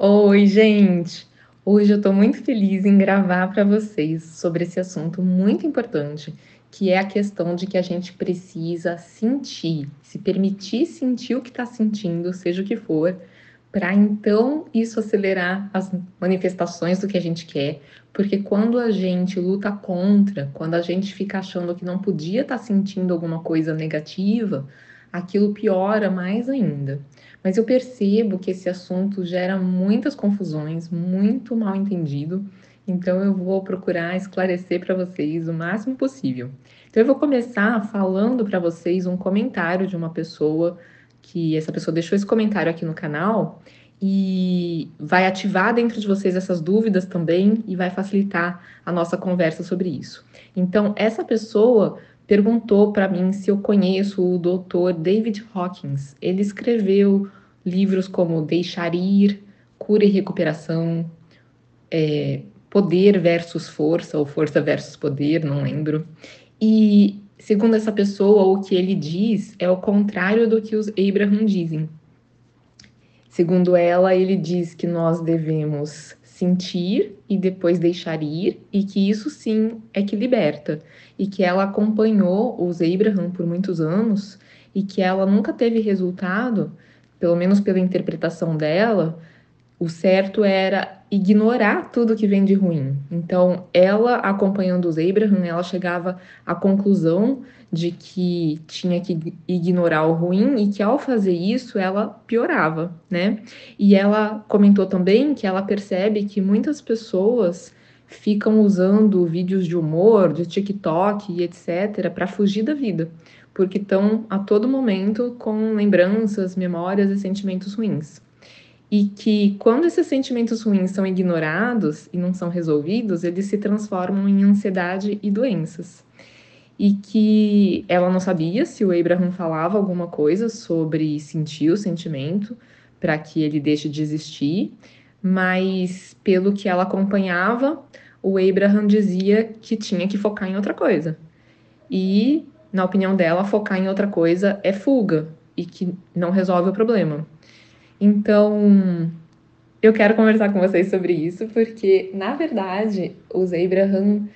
Oi, gente! Hoje eu tô muito feliz em gravar para vocês sobre esse assunto muito importante, que é a questão de que a gente precisa sentir, se permitir sentir o que está sentindo, seja o que for, para então isso acelerar as manifestações do que a gente quer, porque quando a gente luta contra, quando a gente fica achando que não podia estar sentindo alguma coisa negativa, aquilo piora mais ainda. Mas eu percebo que esse assunto gera muitas confusões, muito mal entendido, então eu vou procurar esclarecer para vocês o máximo possível. Então eu vou começar falando para vocês um comentário de uma pessoa que essa pessoa deixou esse comentário aqui no canal e vai ativar dentro de vocês essas dúvidas também e vai facilitar a nossa conversa sobre isso. Então, essa pessoa perguntou para mim se eu conheço o Dr. David Hawkins. Ele escreveu livros como Deixar Ir, Cura e Recuperação, Poder versus Força, ou Força versus Poder, não lembro. E, segundo essa pessoa, o que ele diz é o contrário do que os Abraham dizem. Segundo ela, ele diz que nós devemos sentir e depois deixar ir, e que isso sim é que liberta. E que ela acompanhou os Abraham por muitos anos e que ela nunca teve resultado, pelo menos pela interpretação dela, o certo era ignorar tudo que vem de ruim. Então, ela acompanhando os Abraham, ela chegava à conclusão de que tinha que ignorar o ruim e que ao fazer isso ela piorava, né? E ela comentou também que ela percebe que muitas pessoas ficam usando vídeos de humor, de TikTok e etc para fugir da vida, porque estão a todo momento com lembranças, memórias e sentimentos ruins. E que quando esses sentimentos ruins são ignorados e não são resolvidos, eles se transformam em ansiedade e doenças. E que ela não sabia se o Abraham falava alguma coisa sobre sentir o sentimento para que ele deixe de existir, mas pelo que ela acompanhava, o Abraham dizia que tinha que focar em outra coisa. E, na opinião dela, focar em outra coisa é fuga e que não resolve o problema. Então, eu quero conversar com vocês sobre isso, porque, na verdade, os Abraham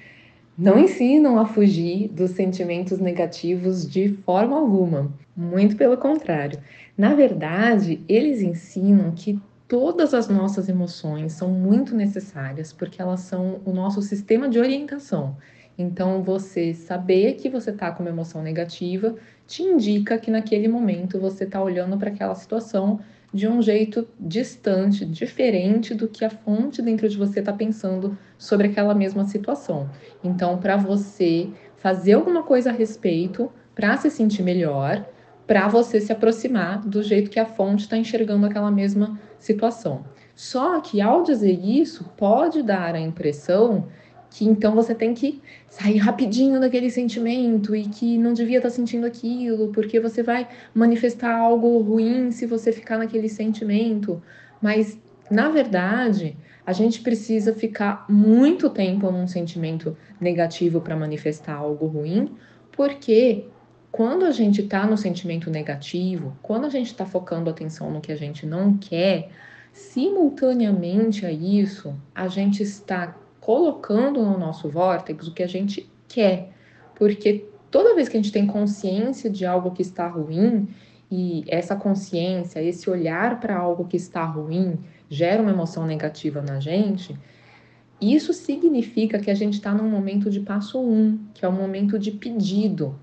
não ensinam a fugir dos sentimentos negativos de forma alguma. Muito pelo contrário. Na verdade, eles ensinam que todas as nossas emoções são muito necessárias, porque elas são o nosso sistema de orientação. Então, você saber que você está com uma emoção negativa te indica que naquele momento você está olhando para aquela situação de um jeito distante, diferente do que a fonte dentro de você está pensando sobre aquela mesma situação. Então, para você fazer alguma coisa a respeito, para se sentir melhor, para você se aproximar do jeito que a fonte está enxergando aquela mesma situação. Só que ao dizer isso, pode dar a impressão que então você tem que sair rapidinho daquele sentimento e que não devia estar sentindo aquilo, porque você vai manifestar algo ruim se você ficar naquele sentimento. Mas, na verdade, a gente precisa ficar muito tempo num sentimento negativo para manifestar algo ruim, porque quando a gente está no sentimento negativo, quando a gente está focando atenção no que a gente não quer, simultaneamente a isso, a gente está colocando no nosso vórtice o que a gente quer. Porque toda vez que a gente tem consciência de algo que está ruim, e essa consciência, esse olhar para algo que está ruim, gera uma emoção negativa na gente, isso significa que a gente está num momento de passo 1, que é o momento de pedido.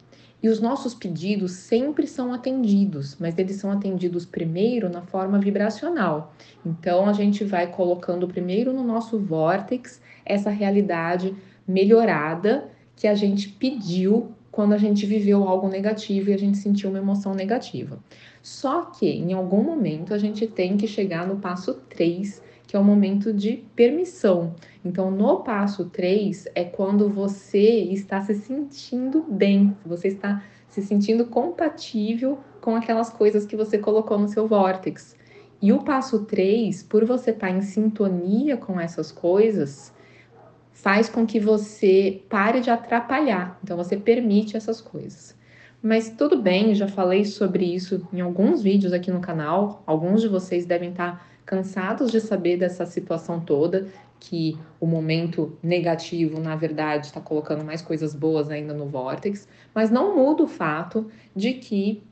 E os nossos pedidos sempre são atendidos, mas eles são atendidos primeiro na forma vibracional. Então a gente vai colocando primeiro no nosso vórtex essa realidade melhorada que a gente pediu quando a gente viveu algo negativo e a gente sentiu uma emoção negativa. Só que em algum momento a gente tem que chegar no passo 3, que é o momento de permissão. Então, no passo 3 é quando você está se sentindo bem, você está se sentindo compatível com aquelas coisas que você colocou no seu vórtex. E o passo 3, por você estar em sintonia com essas coisas, faz com que você pare de atrapalhar. Então, você permite essas coisas. Mas tudo bem, já falei sobre isso em alguns vídeos aqui no canal. Alguns de vocês devem estar cansados de saber dessa situação toda, que o momento negativo, na verdade, está colocando mais coisas boas ainda no vórtex, mas não muda o fato de que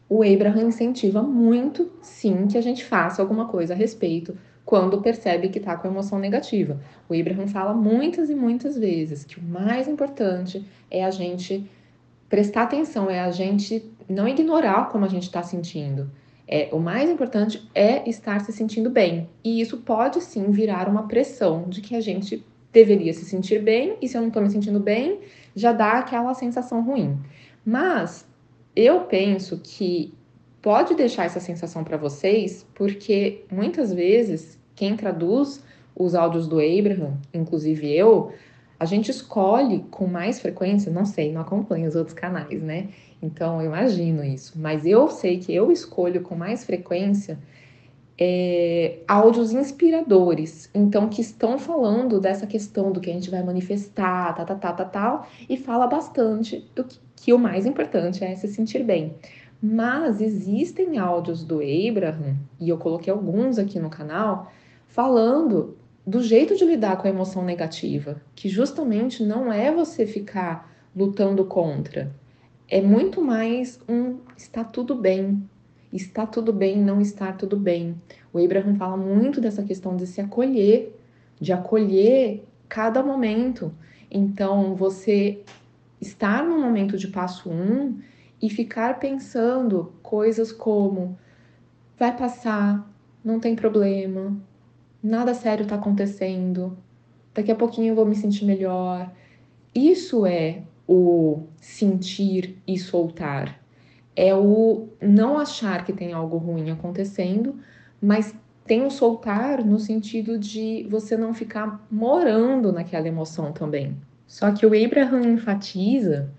o Abraham incentiva muito, sim, que a gente faça alguma coisa a respeito quando percebe que está com emoção negativa. O Abraham fala muitas e muitas vezes que o mais importante é a gente prestar atenção, é a gente não ignorar como a gente está sentindo. O mais importante é estar se sentindo bem. E isso pode sim virar uma pressão de que a gente deveria se sentir bem, e se eu não estou me sentindo bem, já dá aquela sensação ruim. Mas eu penso que pode deixar essa sensação para vocês, porque muitas vezes quem traduz os áudios do Abraham, inclusive eu, a gente escolhe com mais frequência, não sei, não acompanho os outros canais, né? Então eu imagino isso, mas eu sei que eu escolho com mais frequência áudios inspiradores, então que estão falando dessa questão do que a gente vai manifestar, tal, e fala bastante do que o mais importante é se sentir bem. Mas existem áudios do Abraham, e eu coloquei alguns aqui no canal, falando do jeito de lidar com a emoção negativa, que justamente não é você ficar lutando contra, é muito mais está tudo bem. Está tudo bem não estar tudo bem. O Abraham fala muito dessa questão de se acolher, de acolher cada momento. Então, você estar no momento de passo 1 e ficar pensando coisas como vai passar, não tem problema, nada sério está acontecendo, daqui a pouquinho eu vou me sentir melhor. Isso é o sentir e soltar. É o não achar que tem algo ruim acontecendo, mas tem o soltar no sentido de você não ficar morando naquela emoção também. Só que o Abraham enfatiza,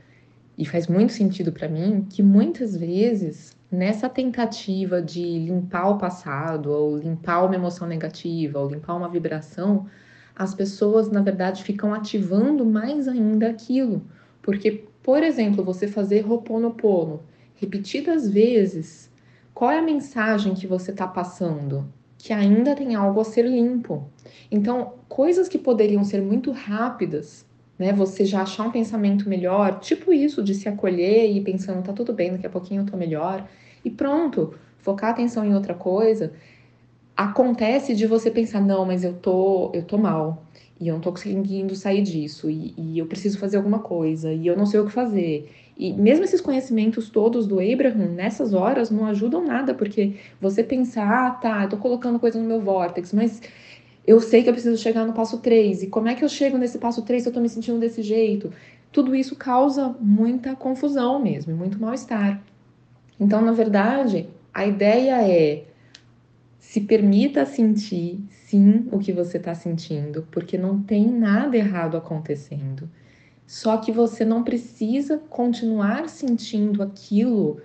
e faz muito sentido para mim, que muitas vezes nessa tentativa de limpar o passado, ou limpar uma emoção negativa, ou limpar uma vibração, as pessoas, na verdade, ficam ativando mais ainda aquilo. Porque, por exemplo, você fazer Ho'oponopono repetidas vezes, qual é a mensagem que você está passando? Que ainda tem algo a ser limpo. Então, coisas que poderiam ser muito rápidas, né? Você já achar um pensamento melhor, tipo isso de se acolher e ir pensando, tá tudo bem, daqui a pouquinho eu tô melhor, e pronto, focar a atenção em outra coisa. Acontece de você pensar, não, mas eu tô mal, e eu não tô conseguindo sair disso, e eu preciso fazer alguma coisa, e eu não sei o que fazer. E mesmo esses conhecimentos todos do Abraham, nessas horas, não ajudam nada, porque você pensar, ah, tá, eu tô colocando coisa no meu vórtex, mas eu sei que eu preciso chegar no passo 3, e como é que eu chego nesse passo 3 se eu tô me sentindo desse jeito? Tudo isso causa muita confusão mesmo, muito mal-estar. Então, na verdade, a ideia é se permita sentir, sim, o que você está sentindo, porque não tem nada errado acontecendo. Só que você não precisa continuar sentindo aquilo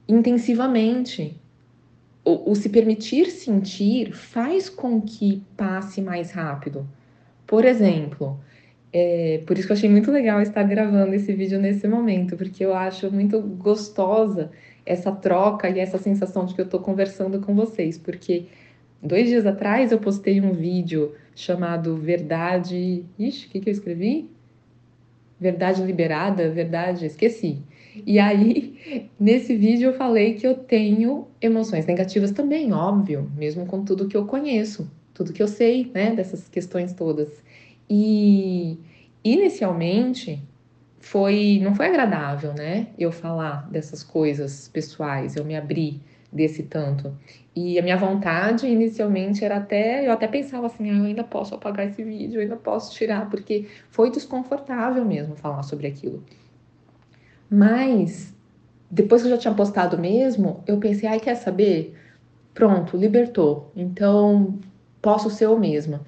intensivamente. O se permitir sentir faz com que passe mais rápido. Por exemplo, por isso que eu achei muito legal estar gravando esse vídeo nesse momento, porque eu acho muito gostosa essa troca e essa sensação de que eu estou conversando com vocês, porque 2 dias atrás eu postei um vídeo chamado Verdade. Ixi, o que eu escrevi? Verdade liberada? Verdade, esqueci. E aí, nesse vídeo eu falei que eu tenho emoções negativas também, óbvio, mesmo com tudo que eu conheço, tudo que eu sei, né, dessas questões todas. E inicialmente não foi agradável, né? Eu falar dessas coisas pessoais, eu me abrir desse tanto. E a minha vontade inicialmente era eu até pensava assim, eu ainda posso apagar esse vídeo, eu ainda posso tirar, porque foi desconfortável mesmo falar sobre aquilo. Mas depois que eu já tinha postado mesmo, eu pensei, ai, quer saber? Pronto, libertou. Então, posso ser eu mesma.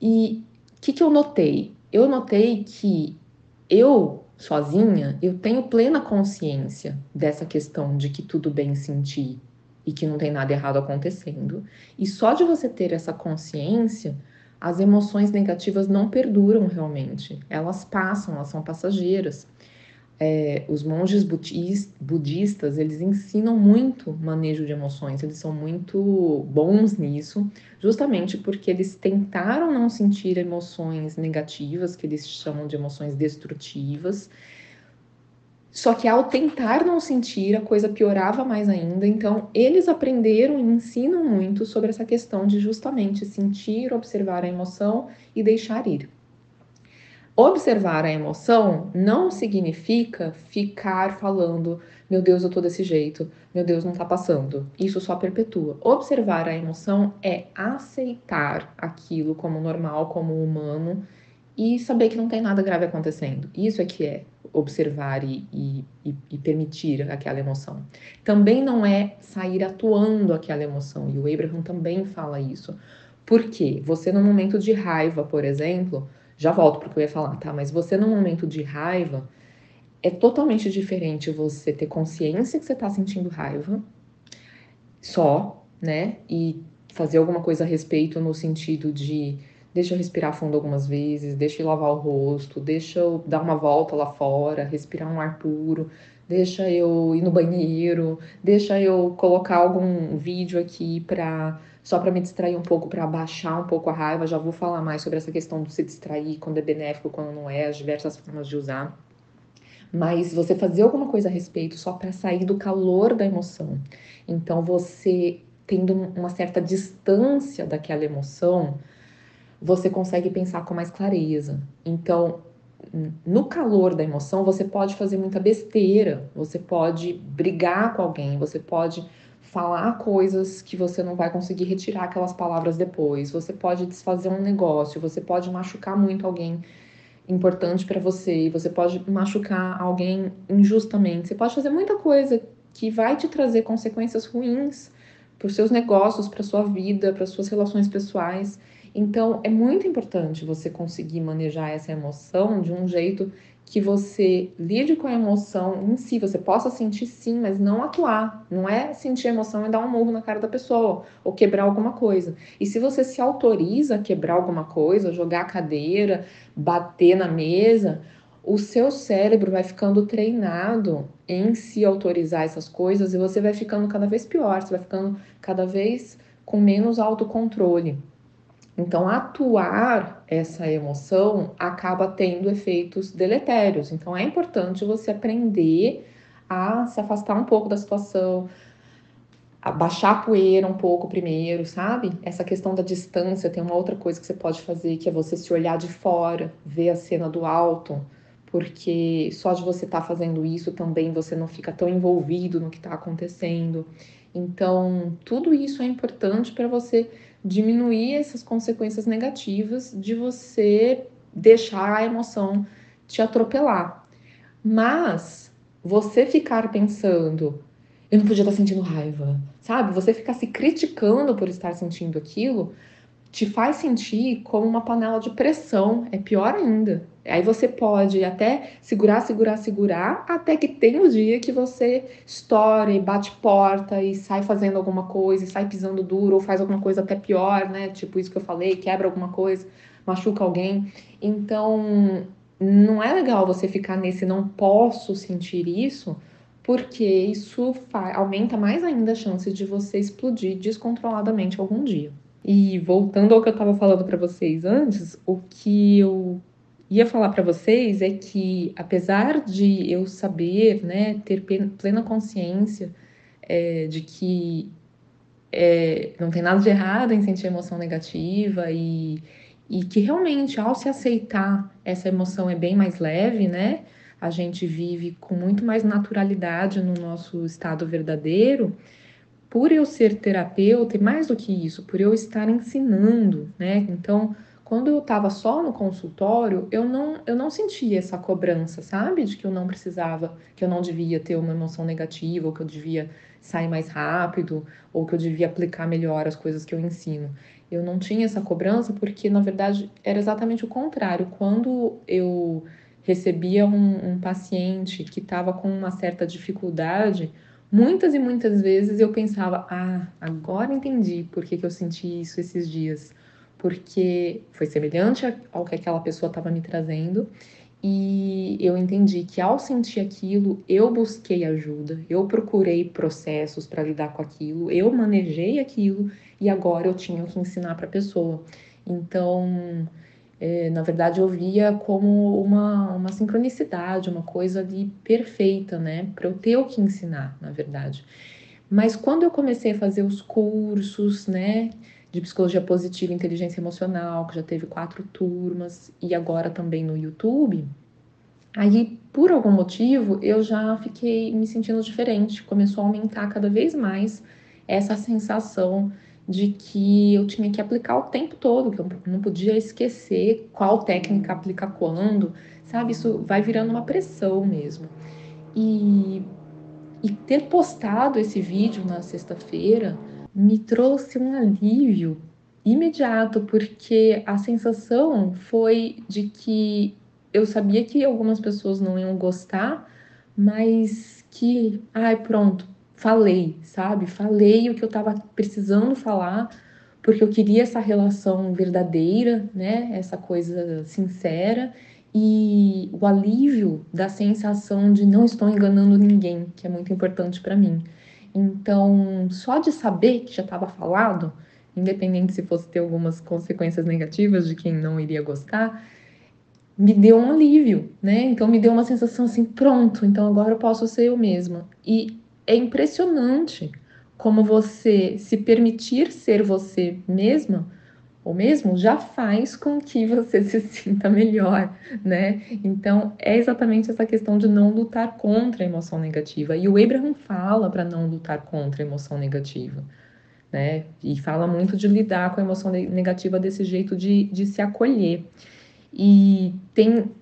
E o que eu notei? Eu notei que eu, sozinha, eu tenho plena consciência dessa questão de que tudo bem sentir e que não tem nada errado acontecendo. E só de você ter essa consciência, as emoções negativas não perduram realmente. Elas passam, elas são passageiras. Os monges budistas, eles ensinam muito manejo de emoções, eles são muito bons nisso, justamente porque eles tentaram não sentir emoções negativas, que eles chamam de emoções destrutivas. Só que ao tentar não sentir, a coisa piorava mais ainda. Então, eles aprenderam e ensinam muito sobre essa questão de justamente sentir, observar a emoção e deixar ir. Observar a emoção não significa ficar falando, meu Deus, eu tô desse jeito, meu Deus, não tá passando. Isso só perpetua. Observar a emoção é aceitar aquilo como normal, como humano e saber que não tem nada grave acontecendo. Isso é que é observar e permitir aquela emoção. Também não é sair atuando aquela emoção, e o Abraham também fala isso. Por quê? Você, no momento de raiva, por exemplo, já volto para o que eu ia falar, tá? Mas você, no momento de raiva, é totalmente diferente você ter consciência que você está sentindo raiva só, né? E fazer alguma coisa a respeito no sentido de deixa eu respirar fundo algumas vezes, deixa eu lavar o rosto, deixa eu dar uma volta lá fora, respirar um ar puro, deixa eu ir no banheiro, deixa eu colocar algum vídeo aqui para só para me distrair um pouco, para abaixar um pouco a raiva. Já vou falar mais sobre essa questão de se distrair, quando é benéfico, quando não é, as diversas formas de usar. Mas você fazer alguma coisa a respeito só para sair do calor da emoção. Então, você tendo uma certa distância daquela emoção, você consegue pensar com mais clareza. Então, no calor da emoção, você pode fazer muita besteira, você pode brigar com alguém, você pode falar coisas que você não vai conseguir retirar aquelas palavras depois, você pode desfazer um negócio, você pode machucar muito alguém importante para você, você pode machucar alguém injustamente, você pode fazer muita coisa que vai te trazer consequências ruins para os seus negócios, para sua vida, para suas relações pessoais. Então, é muito importante você conseguir manejar essa emoção de um jeito que você lide com a emoção em si, você possa sentir sim, mas não atuar. Não é sentir a emoção e dar um murro na cara da pessoa ou quebrar alguma coisa. E se você se autoriza a quebrar alguma coisa, jogar a cadeira, bater na mesa, o seu cérebro vai ficando treinado em se autorizar essas coisas e você vai ficando cada vez pior, você vai ficando cada vez com menos autocontrole. Então, atuar essa emoção acaba tendo efeitos deletérios. Então, é importante você aprender a se afastar um pouco da situação, abaixar a poeira um pouco primeiro, sabe? Essa questão da distância, tem uma outra coisa que você pode fazer, que é você se olhar de fora, ver a cena do alto, porque só de você estar fazendo isso também você não fica tão envolvido no que está acontecendo. Então, tudo isso é importante para você diminuir essas consequências negativas de você deixar a emoção te atropelar. Mas você ficar pensando, eu não podia estar sentindo raiva, sabe? Você ficar se criticando por estar sentindo aquilo te faz sentir como uma panela de pressão, é pior ainda. Aí você pode até segurar, segurar, segurar, até que tem o dia que você estoura e bate porta e sai fazendo alguma coisa, e sai pisando duro, ou faz alguma coisa até pior, né? Tipo isso que eu falei, quebra alguma coisa, machuca alguém. Então, não é legal você ficar nesse não posso sentir isso, porque isso aumenta mais ainda a chance de você explodir descontroladamente algum dia. E voltando ao que eu estava falando para vocês antes, o que eu ia falar para vocês é que, apesar de eu saber, né, ter plena consciência de que não tem nada de errado em sentir emoção negativa e que realmente, ao se aceitar, essa emoção é bem mais leve, né? A gente vive com muito mais naturalidade no nosso estado verdadeiro. Por eu ser terapeuta, e mais do que isso, por eu estar ensinando, né? Então, quando eu estava só no consultório, eu não sentia essa cobrança, sabe? De que eu não precisava, que eu não devia ter uma emoção negativa, ou que eu devia sair mais rápido, ou que eu devia aplicar melhor as coisas que eu ensino. Eu não tinha essa cobrança porque, na verdade, era exatamente o contrário. Quando eu recebia um paciente que estava com uma certa dificuldade, muitas e muitas vezes eu pensava, agora entendi por que que eu senti isso esses dias. Porque foi semelhante ao que aquela pessoa estava me trazendo E eu entendi que ao sentir aquilo, eu busquei ajuda, eu procurei processos para lidar com aquilo, eu manejei aquilo e agora eu tinha que ensinar para a pessoa. Então, na verdade, eu via como uma sincronicidade, uma coisa ali perfeita, né? Para eu ter o que ensinar, na verdade. Mas quando eu comecei a fazer os cursos, né, de psicologia positiva e inteligência emocional, que já teve 4 turmas, e agora também no YouTube, aí, por algum motivo, eu já fiquei me sentindo diferente. Começou a aumentar cada vez mais essa sensação de que eu tinha que aplicar o tempo todo, que eu não podia esquecer qual técnica aplica quando, sabe? Isso vai virando uma pressão mesmo. E e ter postado esse vídeo na sexta-feira me trouxe um alívio imediato, porque a sensação foi de que eu sabia que algumas pessoas não iam gostar, mas que, ai, pronto, falei, sabe? Falei o que eu estava precisando falar, porque eu queria essa relação verdadeira, né? Essa coisa sincera e o alívio da sensação de não estou enganando ninguém, que é muito importante para mim. Então, só de saber que já estava falado, independente se fosse ter algumas consequências negativas de quem não iria gostar, me deu um alívio, né? Então me deu uma sensação assim, pronto, então agora eu posso ser eu mesma. E é impressionante como você se permitir ser você mesma ou mesmo já faz com que você se sinta melhor, né? Então, é exatamente essa questão de não lutar contra a emoção negativa. E o Abraham fala para não lutar contra a emoção negativa, né? E fala muito de lidar com a emoção negativa desse jeito de se acolher. E tem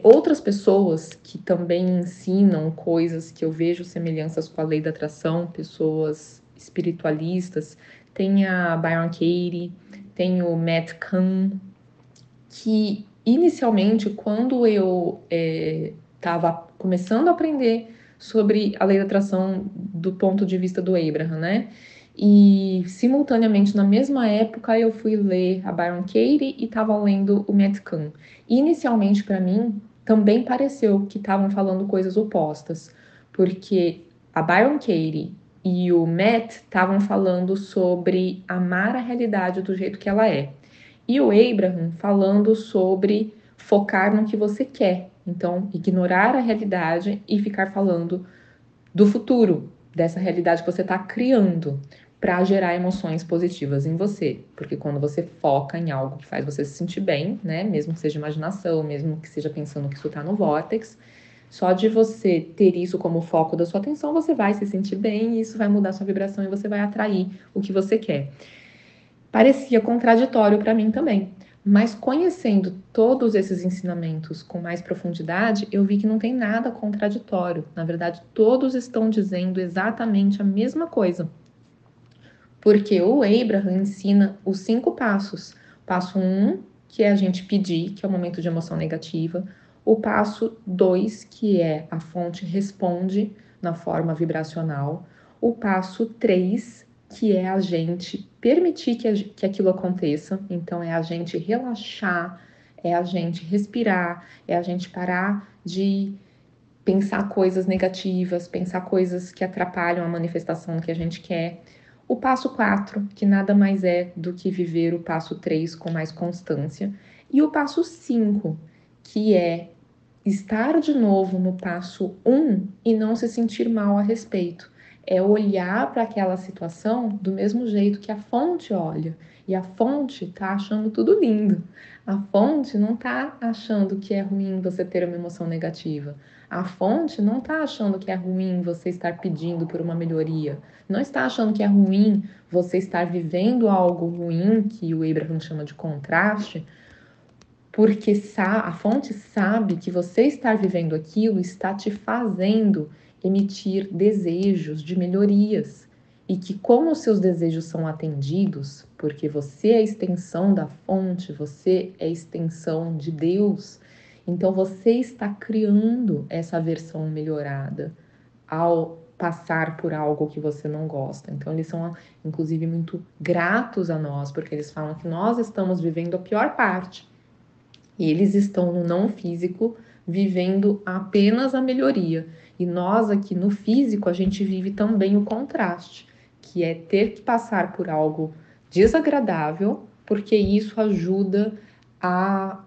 outras pessoas que também ensinam coisas que eu vejo semelhanças com a lei da atração, pessoas espiritualistas. Tem a Byron Katie, tem o Matt Kahn, que inicialmente, quando eu estava começando a aprender sobre a lei da atração do ponto de vista do Abraham, né? E simultaneamente, na mesma época, eu fui ler a Byron Katie e estava lendo o Matt Kahn. Inicialmente, para mim, também pareceu que estavam falando coisas opostas, porque a Byron Katie e o Matt estavam falando sobre amar a realidade do jeito que ela é. E o Abraham falando sobre focar no que você quer. Então, ignorar a realidade e ficar falando do futuro, dessa realidade que você está criando para gerar emoções positivas em você. Porque quando você foca em algo que faz você se sentir bem, né? Mesmo que seja imaginação, mesmo que seja pensando que isso está no vórtex, só de você ter isso como foco da sua atenção, você vai se sentir bem e isso vai mudar sua vibração e você vai atrair o que você quer. Parecia contraditório para mim também. Mas conhecendo todos esses ensinamentos com mais profundidade, eu vi que não tem nada contraditório. Na verdade, todos estão dizendo exatamente a mesma coisa. Porque o Abraham ensina os 5 passos. Passo 1, que é a gente pedir, que é o momento de emoção negativa. O passo 2, que é a fonte responde na forma vibracional. O passo 3, que é a gente permitir que aquilo aconteça. Então, é a gente relaxar, é a gente respirar, é a gente parar de pensar coisas negativas, pensar coisas que atrapalham a manifestação que a gente quer. O passo 4, que nada mais é do que viver o passo 3 com mais constância. E o passo 5, que é estar de novo no passo 1 e não se sentir mal a respeito. É olhar para aquela situação do mesmo jeito que a fonte olha. E a fonte tá achando tudo lindo. A fonte não tá achando que é ruim você ter uma emoção negativa. A fonte não tá achando que é ruim você estar pedindo por uma melhoria. Não está achando que é ruim você estar vivendo algo ruim, que o Abraham chama de contraste, porque a fonte sabe que você estar vivendo aquilo está te fazendo emitir desejos de melhorias. E que, como os seus desejos são atendidos, porque você é a extensão da fonte, você é a extensão de Deus, então você está criando essa versão melhorada ao passar por algo que você não gosta. Então, eles são, inclusive, muito gratos a nós, porque eles falam que nós estamos vivendo a pior parte e eles estão no não físico vivendo apenas a melhoria. E nós aqui no físico, a gente vive também o contraste, que é ter que passar por algo desagradável, porque isso ajuda a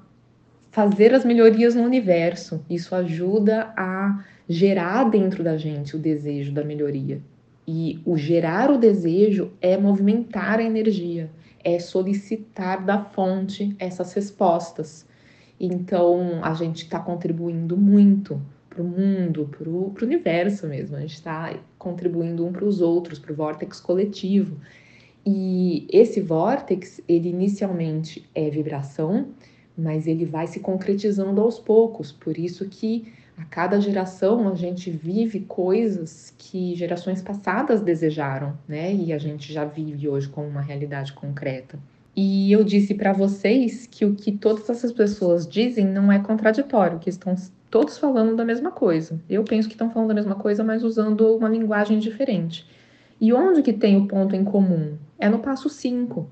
fazer as melhorias no universo. Isso ajuda a gerar dentro da gente o desejo da melhoria. E o gerar o desejo é movimentar a energia, é solicitar da fonte essas respostas. Então, a gente está contribuindo muito para o mundo, para o universo mesmo. A gente está contribuindo um para os outros, para o vórtex coletivo. E esse vórtex, ele inicialmente é vibração, mas ele vai se concretizando aos poucos. Por isso que a cada geração a gente vive coisas que gerações passadas desejaram, né? E a gente já vive hoje como uma realidade concreta. E eu disse para vocês que o que todas essas pessoas dizem não é contraditório, que estão todos falando da mesma coisa. Eu penso que estão falando da mesma coisa, mas usando uma linguagem diferente. E onde que tem o ponto em comum? É no passo 5,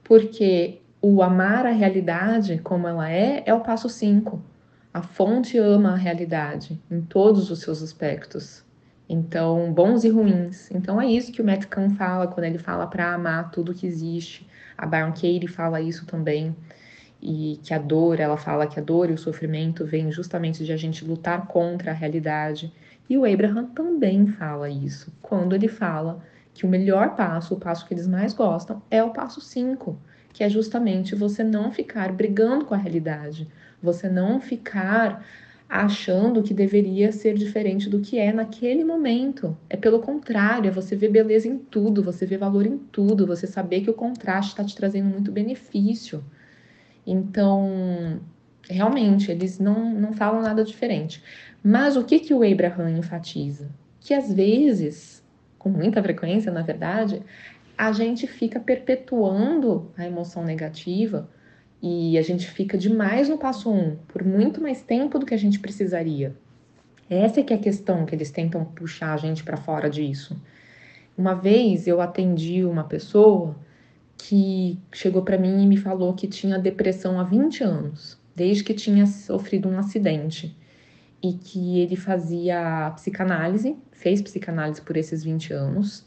porque o amar a realidade como ela é o passo 5. A fonte ama a realidade em todos os seus aspectos. Então, bons e ruins. Então, é isso que o Matt Kahn fala quando ele fala para amar tudo que existe. A Byron Katie fala isso também. E que a dor, ela fala que a dor e o sofrimento vêm justamente de a gente lutar contra a realidade. E o Abraham também fala isso, quando ele fala que o melhor passo, o passo que eles mais gostam, é o passo 5, que é justamente você não ficar brigando com a realidade, você não ficar achando que deveria ser diferente do que é naquele momento. É pelo contrário, é você ver beleza em tudo, você ver valor em tudo, você saber que o contraste está te trazendo muito benefício. Então, realmente, eles não falam nada diferente. Mas o que o Abraham enfatiza? Que às vezes, com muita frequência, na verdade, a gente fica perpetuando a emoção negativa e a gente fica demais no passo 1, por muito mais tempo do que a gente precisaria. Essa é que é a questão que eles tentam puxar a gente para fora disso. Uma vez eu atendi uma pessoa que chegou para mim e me falou que tinha depressão há 20 anos, desde que tinha sofrido um acidente, e que ele fazia psicanálise, fez psicanálise por esses 20 anos,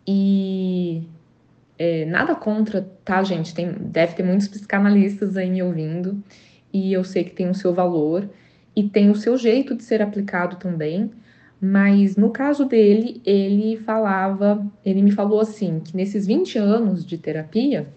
e nada contra, tá, gente? Deve ter muitos psicanalistas aí me ouvindo, e eu sei que tem o seu valor, e tem o seu jeito de ser aplicado também, mas no caso dele, ele me falou assim, que nesses 20 anos de terapia,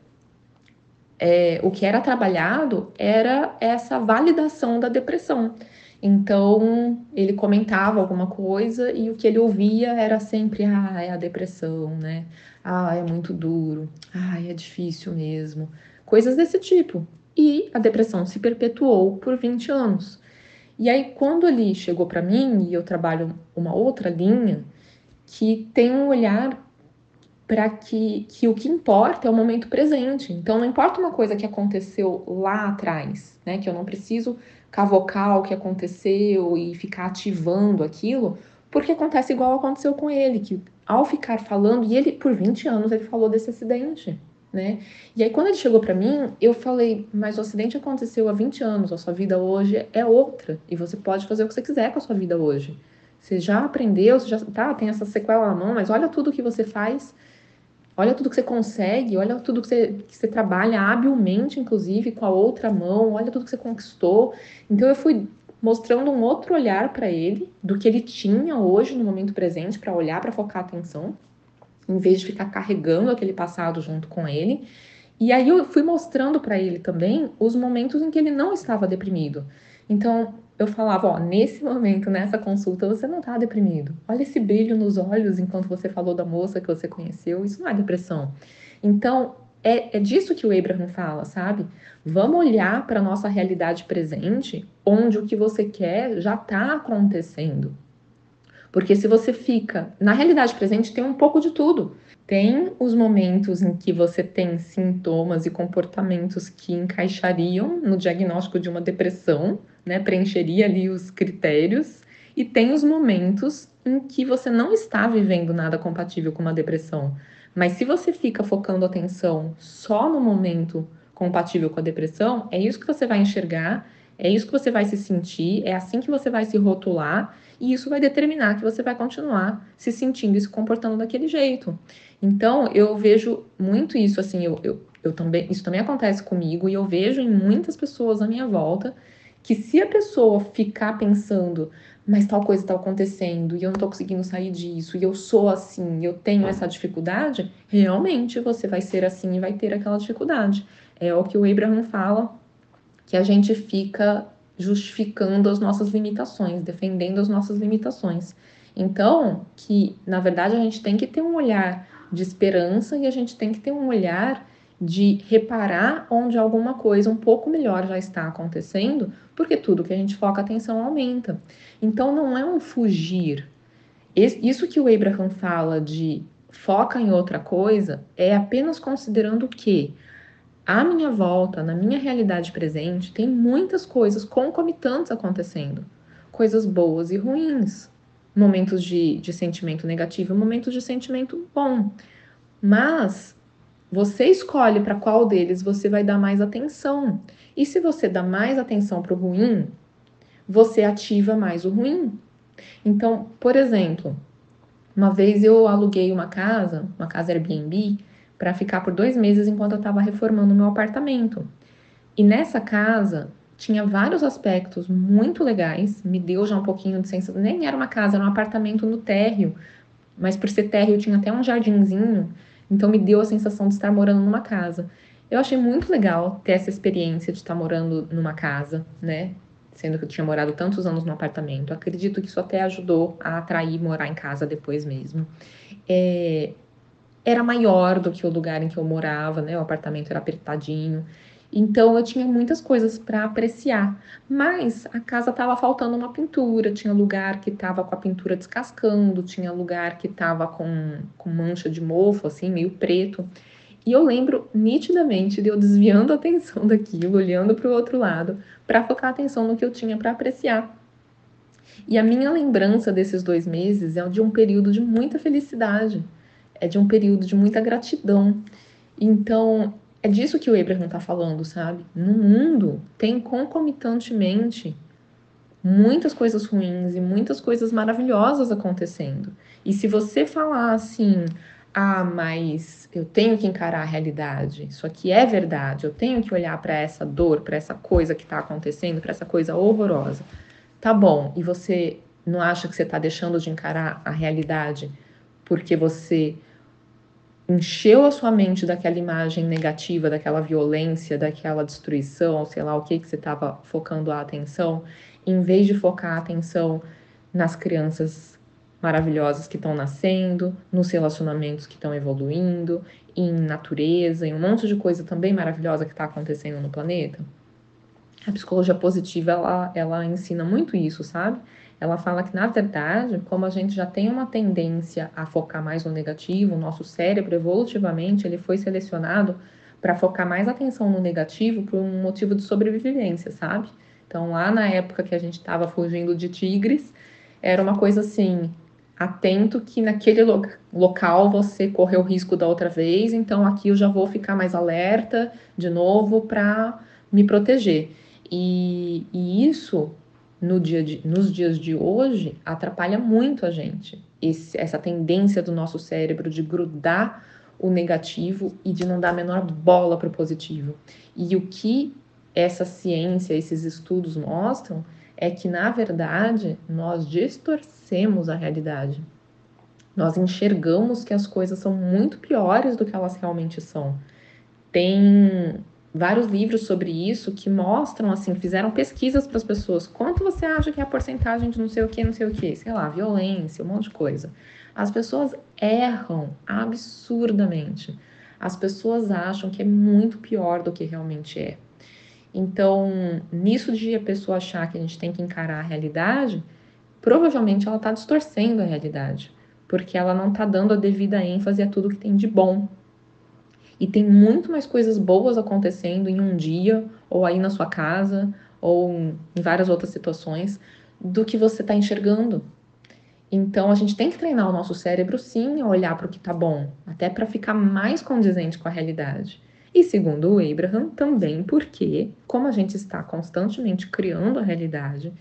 o que era trabalhado era essa validação da depressão. Então, ele comentava alguma coisa e o que ele ouvia era sempre: ah, é a depressão, né? Ah, é muito duro. Ah, é difícil mesmo. Coisas desse tipo. E a depressão se perpetuou por 20 anos. E aí, quando ele chegou para mim, e eu trabalho uma outra linha, que tem um olhar para que o que importa é o momento presente. Então, não importa uma coisa que aconteceu lá atrás, né? Que eu não preciso cavocar o que aconteceu e ficar ativando aquilo, porque acontece igual aconteceu com ele, que ao ficar falando, e ele, por 20 anos, ele falou desse acidente, né? E aí, quando ele chegou para mim, eu falei, mas o acidente aconteceu há 20 anos, a sua vida hoje é outra, e você pode fazer o que você quiser com a sua vida hoje. Você já aprendeu, você já tem essa sequela na mão, mas olha tudo que você faz. Olha tudo que você consegue, olha tudo que você trabalha habilmente, inclusive, com a outra mão, olha tudo que você conquistou. Então, eu fui mostrando um outro olhar para ele, do que ele tinha hoje no momento presente, para olhar, para focar a atenção, em vez de ficar carregando aquele passado junto com ele. E aí eu fui mostrando para ele também os momentos em que ele não estava deprimido. Então, eu falava, ó, nesse momento, nessa consulta, você não tá deprimido. Olha esse brilho nos olhos enquanto você falou da moça que você conheceu, isso não é depressão. Então, é disso que o Abraham fala, sabe? Vamos olhar para a nossa realidade presente, onde o que você quer já está acontecendo. Porque se você fica na realidade presente, tem um pouco de tudo. Tem os momentos em que você tem sintomas e comportamentos que encaixariam no diagnóstico de uma depressão, né? Preencheria ali os critérios. E tem os momentos em que você não está vivendo nada compatível com uma depressão. Mas se você fica focando atenção só no momento compatível com a depressão, é isso que você vai enxergar É isso que você vai se sentir, é assim que você vai se rotular, e isso vai determinar que você vai continuar se sentindo e se comportando daquele jeito. Então, eu vejo muito isso, assim, eu também, isso também acontece comigo, e eu vejo em muitas pessoas à minha volta que se a pessoa ficar pensando, mas tal coisa está acontecendo e eu não estou conseguindo sair disso, e eu sou assim, eu tenho essa dificuldade, realmente você vai ser assim e vai ter aquela dificuldade. É o que o Abraham fala, que a gente fica justificando as nossas limitações, defendendo as nossas limitações. Então, que na verdade a gente tem que ter um olhar de esperança e a gente tem que ter um olhar de reparar onde alguma coisa um pouco melhor já está acontecendo, porque tudo que a gente foca a atenção aumenta. Então não é um fugir. Isso que o Abraham fala de foca em outra coisa é apenas considerando que à minha volta, na minha realidade presente, tem muitas coisas concomitantes acontecendo. Coisas boas e ruins. Momentos de sentimento negativo e momentos de sentimento bom. Mas você escolhe para qual deles você vai dar mais atenção. E se você dá mais atenção para o ruim, você ativa mais o ruim. Então, por exemplo, uma vez eu aluguei uma casa Airbnb, para ficar por 2 meses enquanto eu estava reformando o meu apartamento. E nessa casa tinha vários aspectos muito legais, me deu já um pouquinho de sensação. Nem era uma casa, era um apartamento no térreo, mas por ser térreo tinha até um jardinzinho, então me deu a sensação de estar morando numa casa. Eu achei muito legal ter essa experiência de estar morando numa casa, né? Sendo que eu tinha morado tantos anos no apartamento. Acredito que isso até ajudou a atrair morar em casa depois mesmo. É, era maior do que o lugar em que eu morava, né? O apartamento era apertadinho. Então eu tinha muitas coisas para apreciar, mas a casa estava faltando uma pintura, tinha lugar que estava com a pintura descascando, tinha lugar que estava com mancha de mofo, assim, meio preto. E eu lembro nitidamente de eu desviando a atenção daquilo, olhando para o outro lado, para focar a atenção no que eu tinha para apreciar. E a minha lembrança desses 2 meses é de um período de muita felicidade, é de um período de muita gratidão. Então, é disso que o Abraham está falando, sabe? No mundo tem concomitantemente muitas coisas ruins e muitas coisas maravilhosas acontecendo. E se você falar assim, ah, mas eu tenho que encarar a realidade, isso aqui é verdade, eu tenho que olhar para essa dor, para essa coisa que está acontecendo, para essa coisa horrorosa. Tá bom, e você não acha que você está deixando de encarar a realidade porque você encheu a sua mente daquela imagem negativa, daquela violência, daquela destruição, sei lá o que você estava focando a atenção, em vez de focar a atenção nas crianças maravilhosas que estão nascendo, nos relacionamentos que estão evoluindo, em natureza, em um monte de coisa também maravilhosa que está acontecendo no planeta. A psicologia positiva, ela ensina muito isso, sabe? Ela fala que, na verdade, como a gente já tem uma tendência a focar mais no negativo, o nosso cérebro, evolutivamente, ele foi selecionado para focar mais atenção no negativo por um motivo de sobrevivência, sabe? Então, lá na época que a gente estava fugindo de tigres, era uma coisa assim, atento que naquele local você correu o risco da outra vez, então aqui eu já vou ficar mais alerta de novo para me proteger. E isso, nos dias de hoje, atrapalha muito a gente. Essa tendência do nosso cérebro de grudar o negativo e de não dar a menor bola para o positivo. E o que essa ciência, esses estudos mostram é que, na verdade, nós distorcemos a realidade. Nós enxergamos que as coisas são muito piores do que elas realmente são. Tem vários livros sobre isso que mostram, assim, fizeram pesquisas para as pessoas. Quanto você acha que é a porcentagem de não sei o que, não sei o que? Sei lá, violência, um monte de coisa. As pessoas erram absurdamente. As pessoas acham que é muito pior do que realmente é. Então, nisso de a pessoa achar que a gente tem que encarar a realidade, provavelmente ela está distorcendo a realidade, porque ela não está dando a devida ênfase a tudo que tem de bom. E tem muito mais coisas boas acontecendo em um dia, ou aí na sua casa, ou em várias outras situações, do que você está enxergando. Então, a gente tem que treinar o nosso cérebro, sim, a olhar para o que está bom, até para ficar mais condizente com a realidade. E segundo o Abraham, também porque, como a gente está constantemente criando a realidade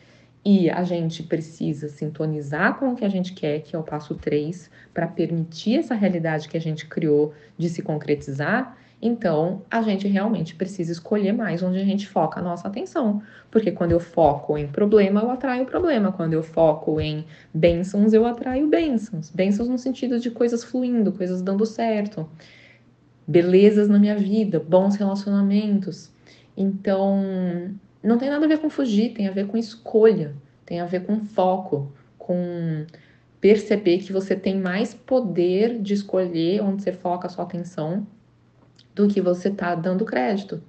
e a gente precisa sintonizar com o que a gente quer, que é o passo 3, para permitir essa realidade que a gente criou de se concretizar, então a gente realmente precisa escolher mais onde a gente foca a nossa atenção. Porque quando eu foco em problema, eu atraio problema. Quando eu foco em bênçãos, eu atraio bênçãos. Bênçãos no sentido de coisas fluindo, coisas dando certo, belezas na minha vida, bons relacionamentos. Então, não tem nada a ver com fugir, tem a ver com escolha, tem a ver com foco, com perceber que você tem mais poder de escolher onde você foca a sua atenção do que você está dando crédito.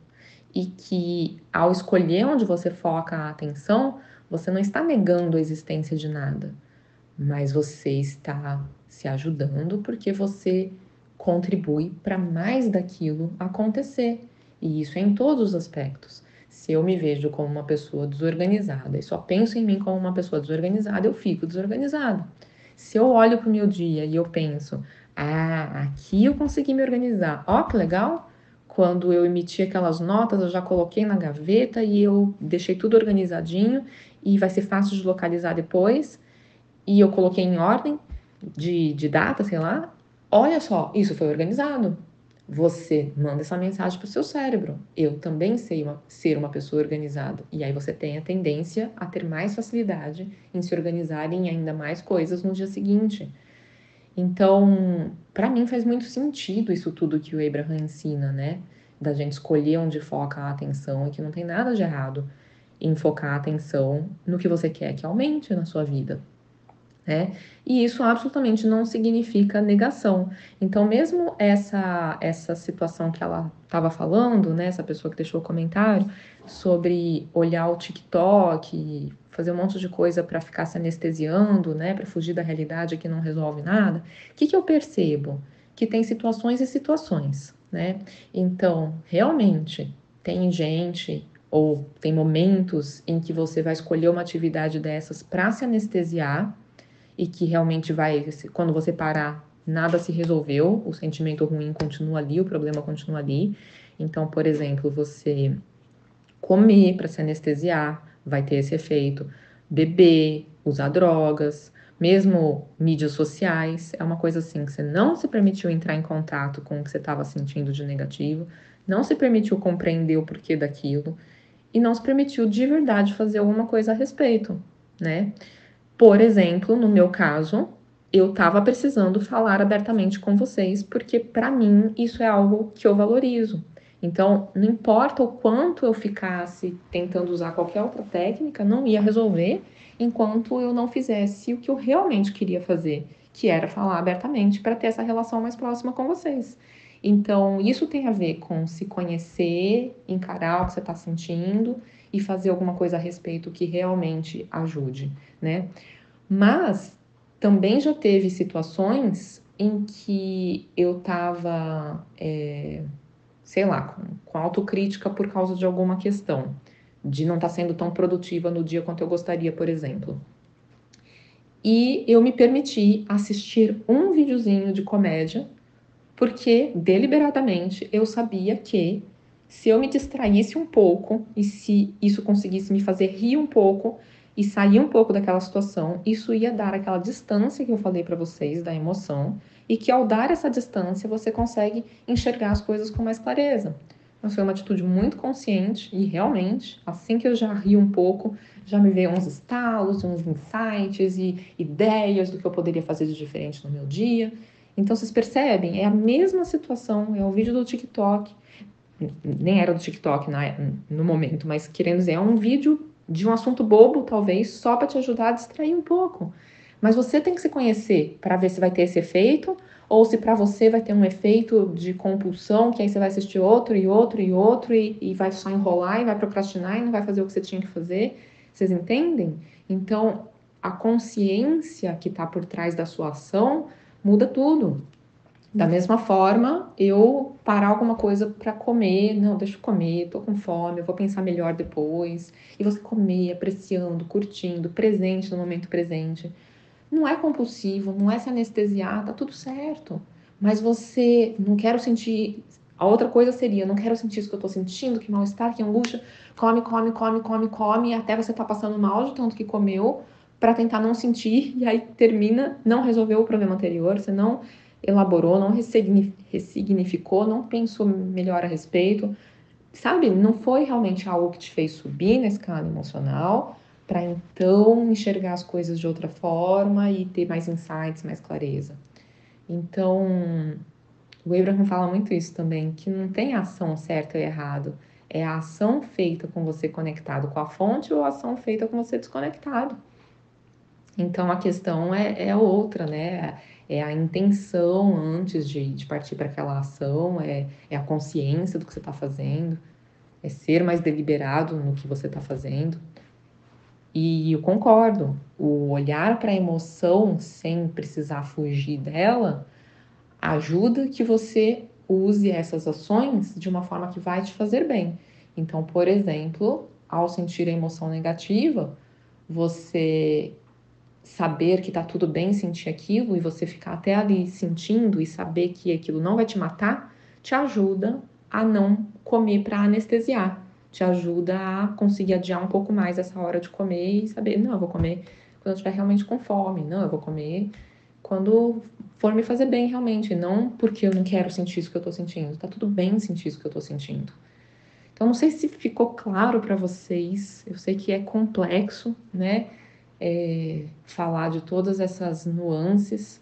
E que ao escolher onde você foca a atenção, você não está negando a existência de nada, mas você está se ajudando porque você contribui para mais daquilo acontecer. E isso é em todos os aspectos. Se eu me vejo como uma pessoa desorganizada e só penso em mim como uma pessoa desorganizada, eu fico desorganizada. Se eu olho para o meu dia e eu penso, aqui eu consegui me organizar, ó, que legal! Quando eu emiti aquelas notas, eu já coloquei na gaveta e eu deixei tudo organizadinho e vai ser fácil de localizar depois e eu coloquei em ordem de data, sei lá. Olha só, isso foi organizado. Você manda essa mensagem para o seu cérebro. Eu também sei ser uma pessoa organizada. E aí você tem a tendência a ter mais facilidade em se organizar em ainda mais coisas no dia seguinte. Então, para mim faz muito sentido isso tudo que o Abraham ensina, né? Da gente escolher onde foca a atenção e que não tem nada de errado em focar a atenção no que você quer que aumente na sua vida, né? E isso absolutamente não significa negação. Então, mesmo essa situação que ela estava falando, né, essa pessoa que deixou o comentário sobre olhar o TikTok, fazer um monte de coisa para ficar se anestesiando, né, para fugir da realidade que não resolve nada, o que eu percebo? Que tem situações e situações, né? Então, realmente, tem gente ou tem momentos em que você vai escolher uma atividade dessas para se anestesiar e que realmente vai, quando você parar, nada se resolveu, o sentimento ruim continua ali, o problema continua ali. Então, por exemplo, você comer para se anestesiar vai ter esse efeito, beber, usar drogas, mesmo mídias sociais, é uma coisa assim que você não se permitiu entrar em contato com o que você estava sentindo de negativo, não se permitiu compreender o porquê daquilo e não se permitiu de verdade fazer alguma coisa a respeito, né? Por exemplo, no meu caso, eu estava precisando falar abertamente com vocês, porque para mim isso é algo que eu valorizo. Então, não importa o quanto eu ficasse tentando usar qualquer outra técnica, não ia resolver enquanto eu não fizesse o que eu realmente queria fazer, que era falar abertamente para ter essa relação mais próxima com vocês. Então, isso tem a ver com se conhecer, encarar o que você está sentindo e fazer alguma coisa a respeito que realmente ajude, né? Mas também já teve situações em que eu tava, sei lá, com autocrítica por causa de alguma questão, de não estar sendo tão produtiva no dia quanto eu gostaria, por exemplo. E eu me permiti assistir um videozinho de comédia, porque deliberadamente eu sabia que se eu me distraísse um pouco e se isso conseguisse me fazer rir um pouco e sair um pouco daquela situação, isso ia dar aquela distância que eu falei para vocês da emoção e que ao dar essa distância você consegue enxergar as coisas com mais clareza. Então foi uma atitude muito consciente e realmente, assim que eu já ri um pouco, já me veio uns estalos, uns insights e ideias do que eu poderia fazer de diferente no meu dia. Então vocês percebem, é a mesma situação, é o vídeo do TikTok, nem era do TikTok no momento, mas querendo dizer, é um vídeo de um assunto bobo, talvez, só para te ajudar a distrair um pouco. Mas você tem que se conhecer para ver se vai ter esse efeito, ou se para você vai ter um efeito de compulsão, que aí você vai assistir outro e outro e outro, e vai só enrolar e vai procrastinar e não vai fazer o que você tinha que fazer. Vocês entendem? Então, a consciência que está por trás da sua ação muda tudo. Da mesma forma, eu parar alguma coisa para comer, não, deixa eu comer, tô com fome, eu vou pensar melhor depois. E você comer, apreciando, curtindo, presente no momento presente. Não é compulsivo, não é se anestesiar, tá tudo certo. Mas você, não quero sentir A outra coisa seria, não quero sentir isso que eu tô sentindo, que mal-estar, que angústia, come, come, come, come, come, até você tá passando mal de tanto que comeu, para tentar não sentir, e aí termina, não resolveu o problema anterior, você não elaborou, não ressignificou, não pensou melhor a respeito, sabe? Não foi realmente algo que te fez subir na escala emocional, para então enxergar as coisas de outra forma e ter mais insights, mais clareza. Então, o Abraham fala muito isso também, que não tem ação certa ou errado. É a ação feita com você conectado com a fonte ou a ação feita com você desconectado. Então a questão é outra, né? É a intenção antes de partir para aquela ação, é a consciência do que você está fazendo, é ser mais deliberado no que você está fazendo. E eu concordo, o olhar para a emoção sem precisar fugir dela ajuda que você use essas ações de uma forma que vai te fazer bem. Então, por exemplo, ao sentir a emoção negativa, você saber que tá tudo bem sentir aquilo e você ficar até ali sentindo e saber que aquilo não vai te matar, te ajuda a não comer para anestesiar. Te ajuda a conseguir adiar um pouco mais essa hora de comer e saber, não, eu vou comer quando eu estiver realmente com fome, não, eu vou comer quando for me fazer bem realmente, não porque eu não quero sentir isso que eu tô sentindo. Tá tudo bem sentir isso que eu tô sentindo. Então, não sei se ficou claro para vocês, eu sei que é complexo, né? Falar de todas essas nuances,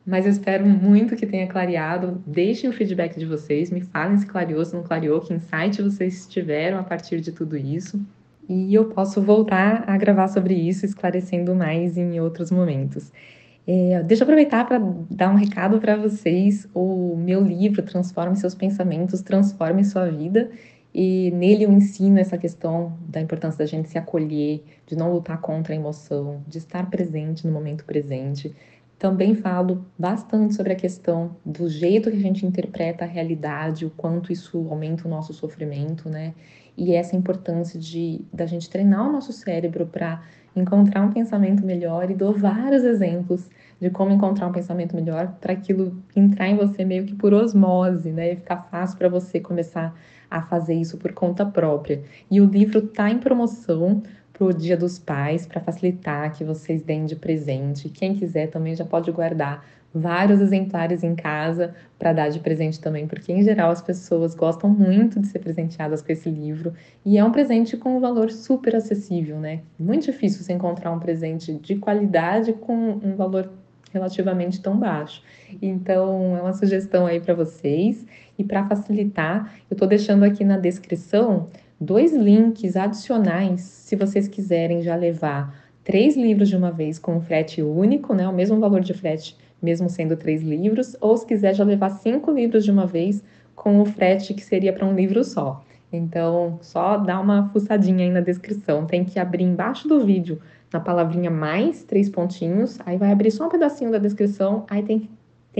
mas eu espero muito que tenha clareado. Deixem o feedback de vocês, me falem se clareou, se não clareou, que insight vocês tiveram a partir de tudo isso. E eu posso voltar a gravar sobre isso, esclarecendo mais em outros momentos. Deixa eu aproveitar para dar um recado para vocês. O meu livro Transforme Seus Pensamentos, Transforme Sua Vida. E nele eu ensino essa questão da importância da gente se acolher, de não lutar contra a emoção, de estar presente no momento presente. Também falo bastante sobre a questão do jeito que a gente interpreta a realidade, o quanto isso aumenta o nosso sofrimento, né? E essa importância da gente treinar o nosso cérebro para encontrar um pensamento melhor, e dou vários exemplos de como encontrar um pensamento melhor para aquilo entrar em você meio que por osmose, né? E ficar fácil para você começar a fazer isso por conta própria. E o livro está em promoção para o Dia dos Pais, para facilitar que vocês deem de presente. Quem quiser também já pode guardar vários exemplares em casa para dar de presente também, porque em geral as pessoas gostam muito de ser presenteadas com esse livro e é um presente com um valor super acessível, né? Muito difícil você encontrar um presente de qualidade com um valor relativamente tão baixo. Então, é uma sugestão aí para vocês. E para facilitar, eu estou deixando aqui na descrição 2 links adicionais, se vocês quiserem já levar 3 livros de uma vez com um frete único, né? O mesmo valor de frete, mesmo sendo 3 livros, ou se quiser já levar 5 livros de uma vez com o frete que seria para um livro só. Então, só dá uma fuçadinha aí na descrição. Tem que abrir embaixo do vídeo, na palavrinha mais, 3 pontinhos, aí vai abrir só um pedacinho da descrição, aí tem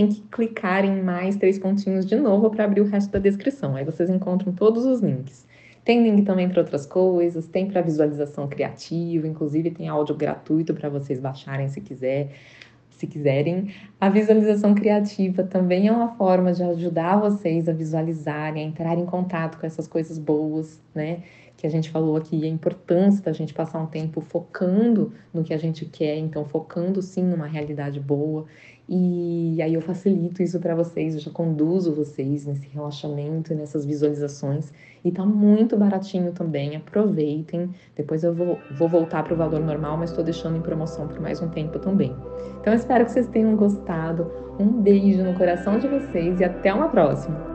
que clicar em mais 3 pontinhos de novo para abrir o resto da descrição. Aí vocês encontram todos os links. Tem link também para outras coisas, tem para visualização criativa, inclusive tem áudio gratuito para vocês baixarem se quiserem. A visualização criativa também é uma forma de ajudar vocês a visualizarem, a entrar em contato com essas coisas boas, né? Que a gente falou aqui, a importância da gente passar um tempo focando no que a gente quer, então focando sim numa realidade boa. E aí eu facilito isso para vocês, eu já conduzo vocês nesse relaxamento e nessas visualizações. E tá muito baratinho também, aproveitem. Depois eu vou voltar para o valor normal, mas estou deixando em promoção por mais um tempo também. Então eu espero que vocês tenham gostado. Um beijo no coração de vocês e até uma próxima!